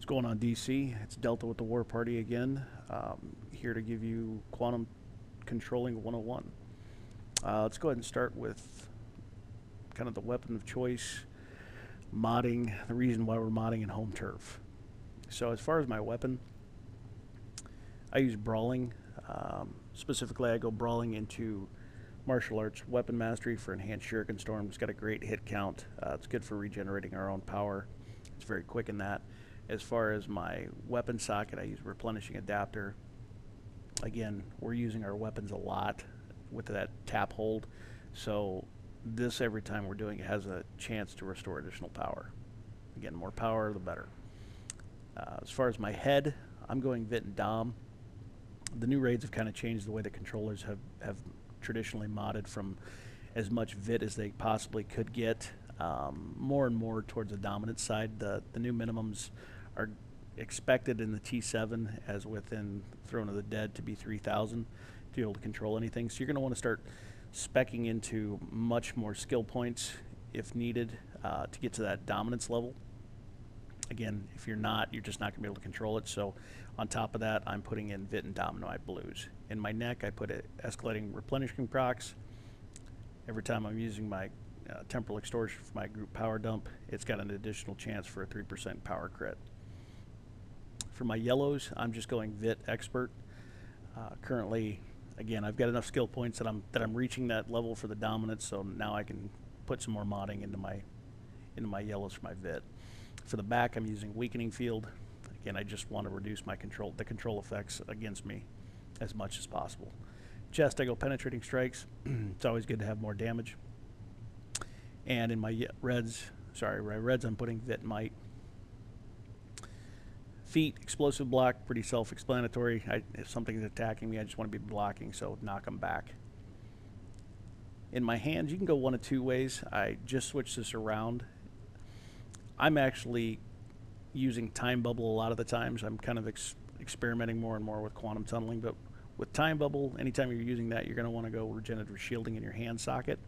Going on, DC? It's Delta with the War Party again. Here to give you Quantum Controlling 101. Let's go ahead and start with kind of the weapon of choice, modding, the reason why we're modding in home turf. So as far as my weapon, I use brawling. Specifically, I go brawling into martial arts weapon mastery for enhanced shuriken storm. It's got a great hit count. It's good for regenerating our own power. It's very quick in that. As far as my weapon socket, I use replenishing adapter. Again, we're using our weapons a lot with that tap hold. So this, every time we're doing it, has a chance to restore additional power. Again, more power, the better. As far as my head, I'm going Vit and Dom. The new raids have kind of changed the way the controllers have traditionally modded from as much Vit as they possibly could get, more and more towards the dominant side. The new minimums are expected in the T7, as within Throne of the Dead, to be 3,000 to be able to control anything. So you're going to want to start speccing into much more skill points if needed to get to that dominance level. Again, if you're not, you're just not going to be able to control it. So on top of that, I'm putting in Vit and Domino blues. In my neck, I put escalating replenishing procs. Every time I'm using my temporal extortion for my group power dump, it's got an additional chance for a 3% power crit. For my yellows, I'm just going Vit expert. Currently, again, I've got enough skill points that I'm reaching that level for the dominance, so now I can put some more modding into my yellows for my Vit. For the back, I'm using weakening field. Again, I just want to reduce my the control effects against me as much as possible. Chest, I go penetrating strikes. It's always good to have more damage. And in my reds, I'm putting Vit might. Feet, explosive block, pretty self-explanatory. If something's attacking me, I just want to be blocking, so knock them back. In my hands, you can go one of two ways. I just switched this around. I'm actually using Time Bubble a lot of the times. I'm kind of experimenting more and more with quantum tunneling, but with Time Bubble, anytime you're using that, you're going to want to go regenerative shielding in your hand socket.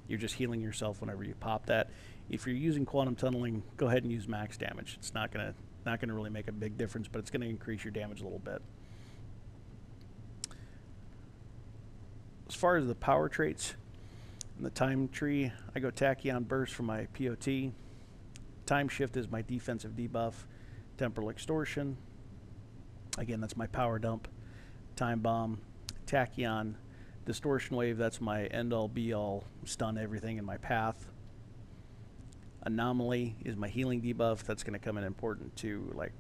You're just healing yourself whenever you pop that. If you're using quantum tunneling, go ahead and use max damage. It's not going to really make a big difference, but it's going to increase your damage a little bit. As far as the power traits in the time tree, I go Tachyon Burst for my POT. Time Shift is my defensive debuff. Temporal Extortion, again, that's my power dump. Time Bomb, Tachyon, Distortion Wave, that's my end-all be-all, stun everything in my path. Anomaly is my healing debuff. That's going to come in important to, like,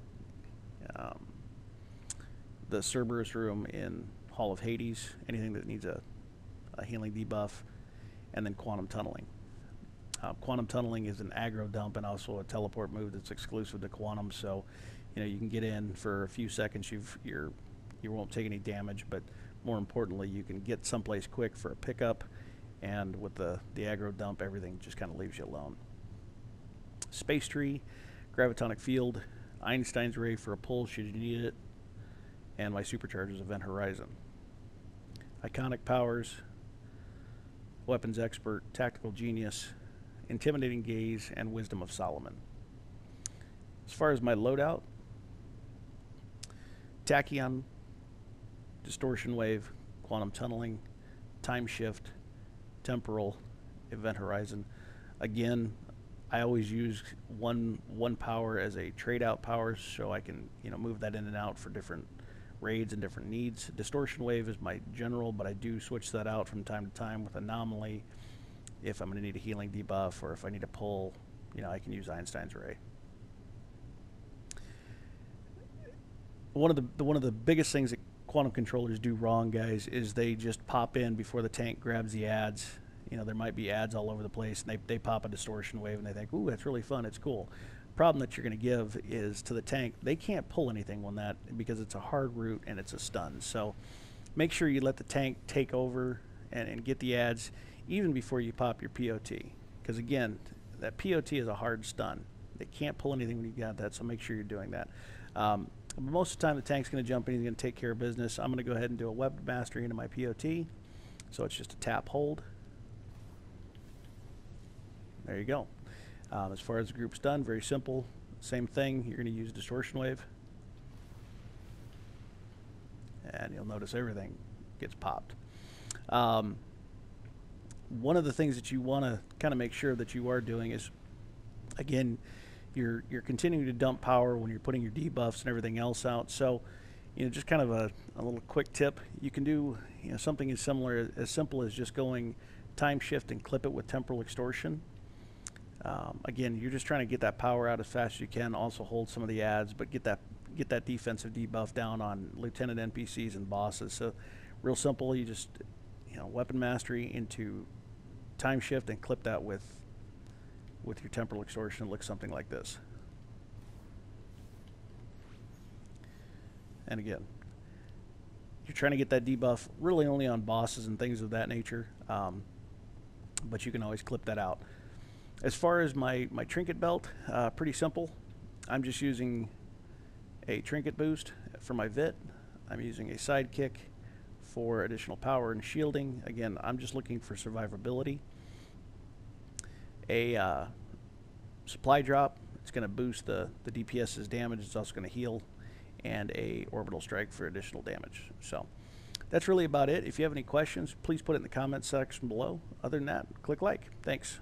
the Cerberus room in Hall of Hades, anything that needs a healing debuff. And then Quantum Tunneling. Quantum Tunneling is an aggro dump and also a teleport move that's exclusive to Quantum, so you can get in for a few seconds. You won't take any damage, but more importantly, you can get someplace quick for a pickup, and with the aggro dump, everything just kind of leaves you alone. Space Tree, Gravitonic Field, Einstein's Ray for a pull should you need it, and my superchargers, Event Horizon. Iconic powers, Weapons Expert, Tactical Genius, Intimidating Gaze, and Wisdom of Solomon. As far as my loadout, Tachyon, Distortion Wave, Quantum Tunneling, Time Shift, Temporal, Event Horizon. Again, I always use one power as a trade-out power, so I can move that in and out for different raids and different needs. Distortion Wave is my general, but I do switch that out from time to time with Anomaly if I'm going to need a healing debuff, or if I need a pull, I can use Einstein's Ray. One of the biggest things that quantum controllers do wrong, guys, is they just pop in before the tank grabs the ads. There might be ads all over the place, and they pop a distortion wave, and they think, ooh, that's really fun, it's cool. Problem that you're going to give is to the tank, they can't pull anything on that because it's a hard route and it's a stun. So make sure you let the tank take over and get the ads even before you pop your POT. Because again, that POT is a hard stun. They can't pull anything when you got that, so make sure you're doing that. Most of the time the tank's going to jump in, he's going to take care of business. I'm going to go ahead and do a weapon mastery into my POT. So it's just a tap hold. There you go. As far as the group's done, very simple. Same thing, you're going to use distortion wave. And you'll notice everything gets popped. One of the things that you want to kind of make sure that you are doing is, again, you're continuing to dump power when you're putting your debuffs and everything else out. So, just kind of a little quick tip. You can do something as simple as just going time shift and clip it with temporal extortion. Again, you're just trying to get that power out as fast as you can. Also hold some of the adds, but get that defensive debuff down on lieutenant NPCs and bosses. So, real simple. You just weapon mastery into time shift and clip that with your temporal extortion. It looks something like this. And again, you're trying to get that debuff really only on bosses and things of that nature, but you can always clip that out. As far as my trinket belt, pretty simple. I'm just using a trinket boost for my VIT. I'm using a sidekick for additional power and shielding. Again, I'm just looking for survivability. A supply drop, it's going to boost the DPS's damage. It's also going to heal. And a orbital strike for additional damage. So that's really about it. If you have any questions, please put it in the comments section below. Other than that, click like. Thanks.